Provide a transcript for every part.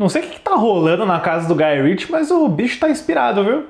Não sei o que tá rolando na casa do Guy Ritchie, mas o bicho tá inspirado, viu?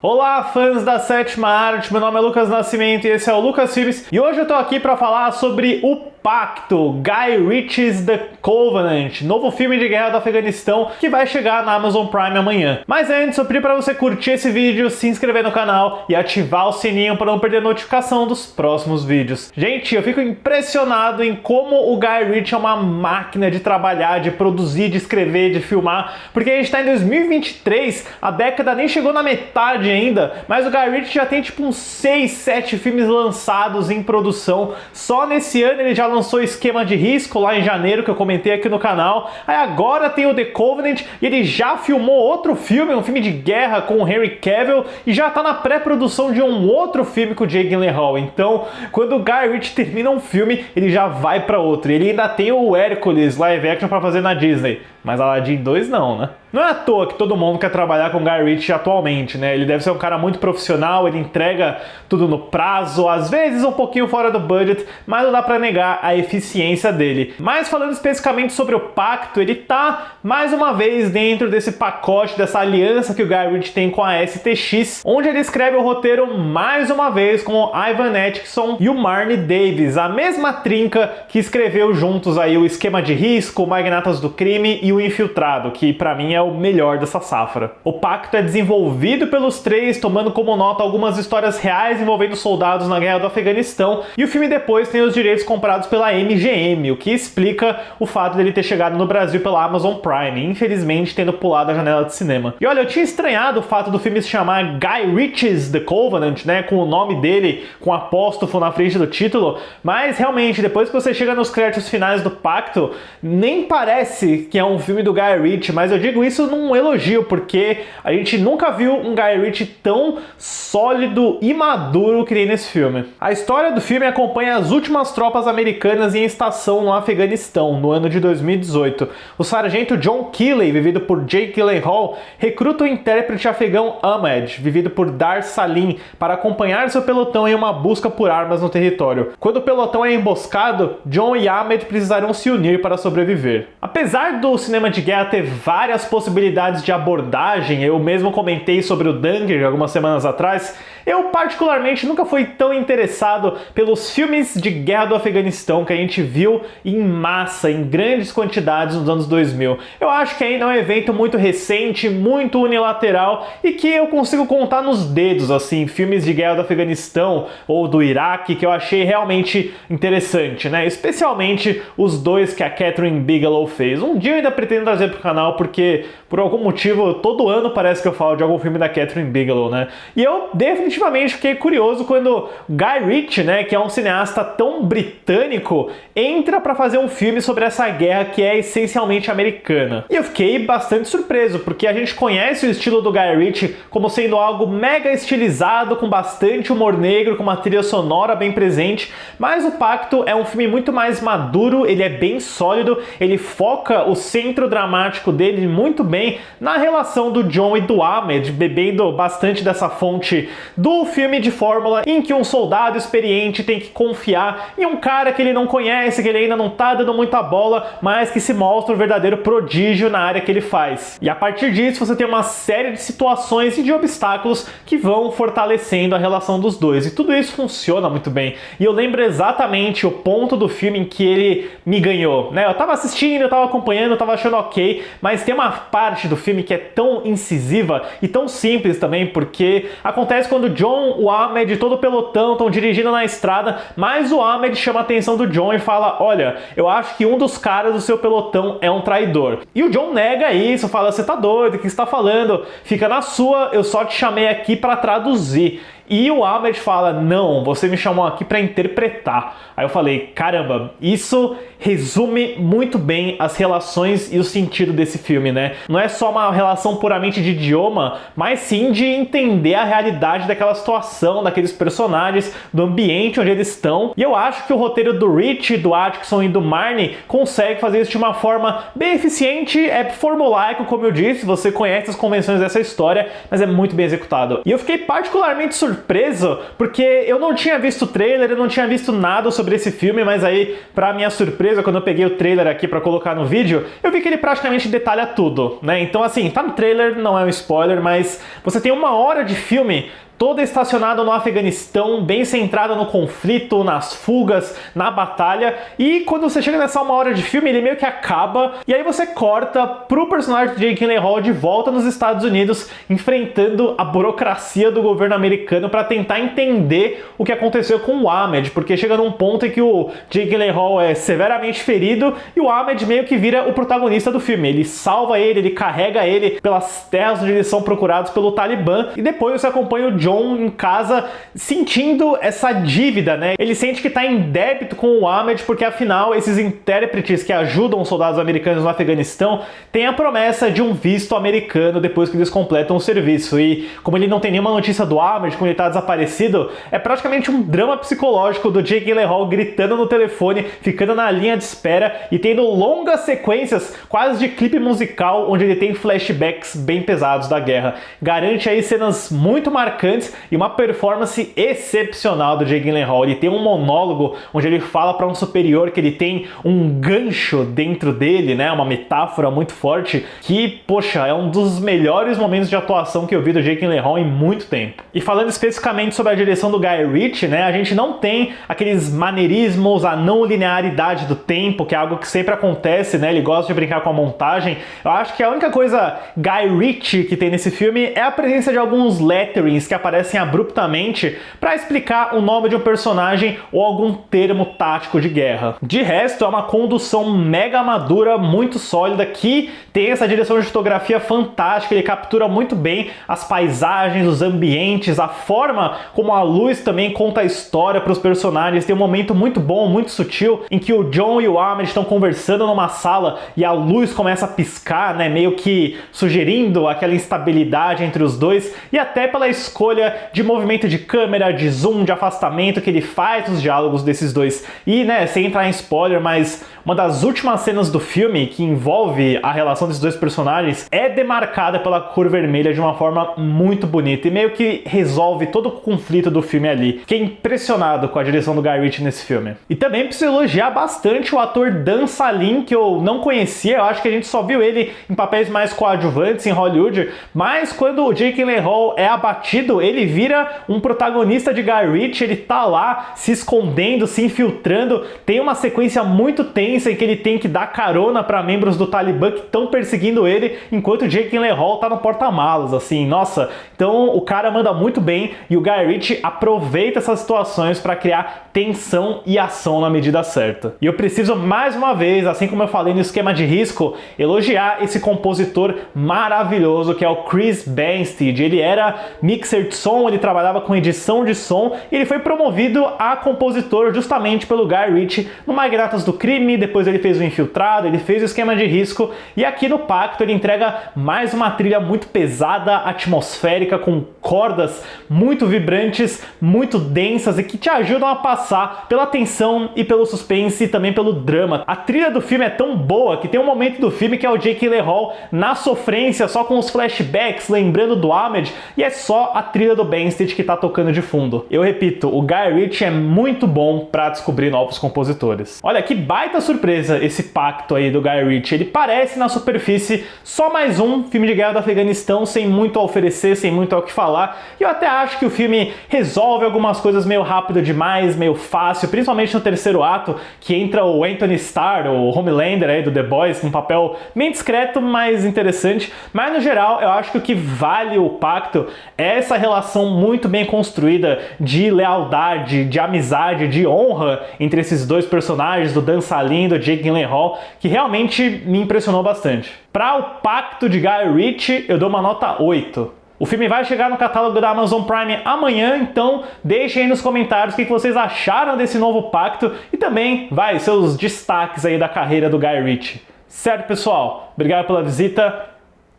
Olá, fãs da Sétima Arte, meu nome é Lucas Nascimento e esse é o Lucas Filmes, e hoje eu tô aqui para falar sobre O Pacto, Guy Ritchie's The Covenant, novo filme de guerra do Afeganistão que vai chegar na Amazon Prime amanhã. Mas antes, eu pedi para você curtir esse vídeo, se inscrever no canal e ativar o sininho para não perder notificação dos próximos vídeos. Gente, eu fico impressionado em como o Guy Ritchie é uma máquina de trabalhar, de produzir, de escrever, de filmar, porque a gente tá em 2023, a década nem chegou na metade ainda, mas o Guy Ritchie já tem tipo uns 6, 7 filmes lançados em produção. Só nesse ano ele já lançou Esquema de Risco lá em janeiro, que eu comentei aqui no canal. Aí agora tem o The Covenant e ele já filmou outro filme, um filme de guerra com o Henry Cavill, e já tá na pré-produção de um outro filme com o Jake Gyllenhaal. Então, quando o Guy Ritchie termina um filme, ele já vai para outro. Ele ainda tem o Hércules live action para fazer na Disney, mas Aladdin 2 não, né? Não é à toa que todo mundo quer trabalhar com o Guy Ritchie atualmente, né? Ele deve ser um cara muito profissional, ele entrega tudo no prazo, às vezes um pouquinho fora do budget, mas não dá pra negar a eficiência dele. Mas falando especificamente sobre o Pacto, ele tá mais uma vez dentro desse pacote, dessa aliança que o Guy Ritchie tem com a STX, onde ele escreve o roteiro mais uma vez com o Ivan Atkinson e o Marnie Davis, a mesma trinca que escreveu juntos aí o Esquema de Risco, o Magnatas do Crime e o Infiltrado, que pra mim é o melhor dessa safra. O Pacto é desenvolvido pelos três, tomando como nota algumas histórias reais envolvendo soldados na guerra do Afeganistão, e o filme depois tem os direitos comprados pela MGM, o que explica o fato dele ter chegado no Brasil pela Amazon Prime, infelizmente tendo pulado a janela de cinema. E olha, eu tinha estranhado o fato do filme se chamar Guy Ritchie's The Covenant, né, com o nome dele, com apóstrofo na frente do título, mas realmente, depois que você chega nos créditos finais do Pacto, nem parece que é um filme do Guy Ritchie, mas eu digo isso num elogio, porque a gente nunca viu um Guy Ritchie tão sólido e maduro que nem nesse filme. A história do filme acompanha as últimas tropas americanas em estação no Afeganistão, no ano de 2018. O sargento John Keeley, vivido por Jake Gyllenhaal, recruta o intérprete afegão Ahmed, vivido por Dar Salim, para acompanhar seu pelotão em uma busca por armas no território. Quando o pelotão é emboscado, John e Ahmed precisarão se unir para sobreviver. Apesar do cinema de guerra ter várias possibilidades de abordagem, eu mesmo comentei sobre o Dunkirk algumas semanas atrás, eu particularmente nunca fui tão interessado pelos filmes de guerra do Afeganistão que a gente viu em massa, em grandes quantidades nos anos 2000. Eu acho que ainda é um evento muito recente, muito unilateral e que eu consigo contar nos dedos, assim, filmes de guerra do Afeganistão ou do Iraque que eu achei realmente interessante, né? Especialmente os dois que a Kathryn Bigelow fez. Um dia eu ainda pretendo trazer pro canal porque, por algum motivo, todo ano parece que eu falo de algum filme da Kathryn Bigelow, né? E eu definitivamente fiquei curioso quando Guy Ritchie, né, que é um cineasta tão britânico, entra para fazer um filme sobre essa guerra que é essencialmente americana. E eu fiquei bastante surpreso, porque a gente conhece o estilo do Guy Ritchie como sendo algo mega estilizado, com bastante humor negro, com uma trilha sonora bem presente, mas o Pacto é um filme muito mais maduro, ele é bem sólido, ele foca o centro dramático dele muito bem na relação do John e do Ahmed, bebendo bastante dessa fonte do filme de fórmula em que um soldado experiente tem que confiar em um cara que ele não conhece, que ele ainda não tá dando muita bola, mas que se mostra um verdadeiro prodígio na área que ele faz. E a partir disso você tem uma série de situações e de obstáculos que vão fortalecendo a relação dos dois, e tudo isso funciona muito bem. E eu lembro exatamente o ponto do filme em que ele me ganhou, né? Eu tava assistindo, eu tava acompanhando, eu tava achando ok, mas tem uma parte do filme que é tão incisiva e tão simples também, porque acontece quando o John, o Ahmed e todo o pelotão estão dirigindo na estrada, mas o Ahmed chama a atenção do John e fala: olha, eu acho que um dos caras do seu pelotão é um traidor. E o John nega isso, fala: você tá doido, o que você tá falando? Fica na sua, eu só te chamei aqui para traduzir. E o Ahmed fala: não, você me chamou aqui para interpretar. Aí eu falei: caramba, isso resume muito bem as relações e o sentido desse filme, né? Não é só uma relação puramente de idioma, mas sim de entender a realidade daquela situação, daqueles personagens, do ambiente onde eles estão. E eu acho que o roteiro do Ritchie, do Atkinson e do Marnie consegue fazer isso de uma forma bem eficiente, é formulaico, como eu disse, você conhece as convenções dessa história, mas é muito bem executado. E eu fiquei particularmente surpreso surpreso, porque eu não tinha visto o trailer, eu não tinha visto nada sobre esse filme, mas aí, pra minha surpresa, quando eu peguei o trailer aqui pra colocar no vídeo, eu vi que ele praticamente detalha tudo, né? Então assim, tá no trailer, não é um spoiler, mas você tem 1 hora de filme toda estacionada no Afeganistão, bem centrada no conflito, nas fugas, na batalha, e quando você chega nessa 1 hora de filme, ele meio que acaba, e aí você corta pro personagem de Jake Gyllenhaal de volta nos Estados Unidos, enfrentando a burocracia do governo americano para tentar entender o que aconteceu com o Ahmed, porque chega num ponto em que o Jake Gyllenhaal é severamente ferido, e o Ahmed meio que vira o protagonista do filme. Ele salva ele carrega ele pelas terras onde eles são procurados pelo Talibã, e depois você acompanha o John em casa sentindo essa dívida, né? Ele sente que tá em débito com o Ahmed porque afinal esses intérpretes que ajudam os soldados americanos no Afeganistão têm a promessa de um visto americano depois que eles completam o serviço. E como ele não tem nenhuma notícia do Ahmed, como ele tá desaparecido, é praticamente um drama psicológico do Jake Gyllenhaal gritando no telefone, ficando na linha de espera e tendo longas sequências quase de clipe musical onde ele tem flashbacks bem pesados da guerra. Garante aí cenas muito marcantes e uma performance excepcional do Jake Gyllenhaal. Ele tem um monólogo onde ele fala para um superior que ele tem um gancho dentro dele, né? Uma metáfora muito forte que, poxa, é um dos melhores momentos de atuação que eu vi do Jake Gyllenhaal em muito tempo. E falando especificamente sobre a direção do Guy Ritchie, né? A gente não tem aqueles maneirismos, a não linearidade do tempo, que é algo que sempre acontece, né? Ele gosta de brincar com a montagem. Eu acho que a única coisa Guy Ritchie que tem nesse filme é a presença de alguns letterings que aparecem abruptamente para explicar o nome de um personagem ou algum termo tático de guerra. De resto, é uma condução mega madura, muito sólida, que tem essa direção de fotografia fantástica. Ele captura muito bem as paisagens, os ambientes, a forma como a luz também conta a história para os personagens. Tem um momento muito bom, muito sutil, em que o John e o Ahmed estão conversando numa sala e a luz começa a piscar, né, meio que sugerindo aquela instabilidade entre os dois, e até pela escolha de movimento de câmera, de zoom, de afastamento que ele faz nos diálogos desses dois. E, né, sem entrar em spoiler, mas uma das últimas cenas do filme que envolve a relação desses dois personagens é demarcada pela cor vermelha de uma forma muito bonita e meio que resolve todo o conflito do filme ali. Fiquei impressionado com a direção do Guy Ritchie nesse filme. E também preciso elogiar bastante o ator Dan Salim, que eu não conhecia. Eu acho que a gente só viu ele em papéis mais coadjuvantes em Hollywood, mas quando o Jake Gyllenhaal é abatido, ele vira um protagonista de Guy Ritchie. Ele tá lá se escondendo, se infiltrando. Tem uma sequência muito tensa em que ele tem que dar carona para membros do Talibã que estão perseguindo ele, enquanto o Jake Gyllenhaal tá no porta-malas, assim, nossa. Então o cara manda muito bem e o Guy Ritchie aproveita essas situações para criar tensão e ação na medida certa. E eu preciso mais uma vez, assim como eu falei no esquema de risco, elogiar esse compositor maravilhoso que é o Chris Banstead. Ele era mixer de som, ele trabalhava com edição de som e ele foi promovido a compositor justamente pelo Guy Ritchie no Magnatas do Crime. Depois ele fez o Infiltrado, ele fez o Esquema de Risco e aqui no Pacto ele entrega mais uma trilha muito pesada, atmosférica, com cordas muito vibrantes, muito densas e que te ajudam a passar pela tensão e pelo suspense e também pelo drama. A trilha do filme é tão boa que tem um momento do filme que é o Jake Gyllenhaal na sofrência, só com os flashbacks, lembrando do Ahmed, e é só a trilha do Banstead que tá tocando de fundo. Eu repito, o Guy Ritchie é muito bom pra descobrir novos compositores. Olha, que baita surpresa esse Pacto aí do Guy Ritchie. Ele parece, na superfície, só mais um filme de guerra do Afeganistão, sem muito a oferecer, sem muito ao que falar. E eu até acho que o filme resolve algumas coisas meio rápido demais, meio fácil, principalmente no terceiro ato, que entra o Anthony Starr, o Homelander aí do The Boys, num papel bem discreto, mas interessante. Mas no geral, eu acho que o que vale o Pacto é essa relação muito bem construída de lealdade, de amizade, de honra entre esses dois personagens, do Dan Salim e do Jake Gyllenhaal, que realmente me impressionou bastante. Para o Pacto de Guy Ritchie, eu dou uma nota 8. O filme vai chegar no catálogo da Amazon Prime amanhã, então deixem aí nos comentários o que vocês acharam desse novo Pacto e também, seus destaques aí da carreira do Guy Ritchie. Certo, pessoal? Obrigado pela visita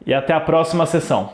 e até a próxima sessão.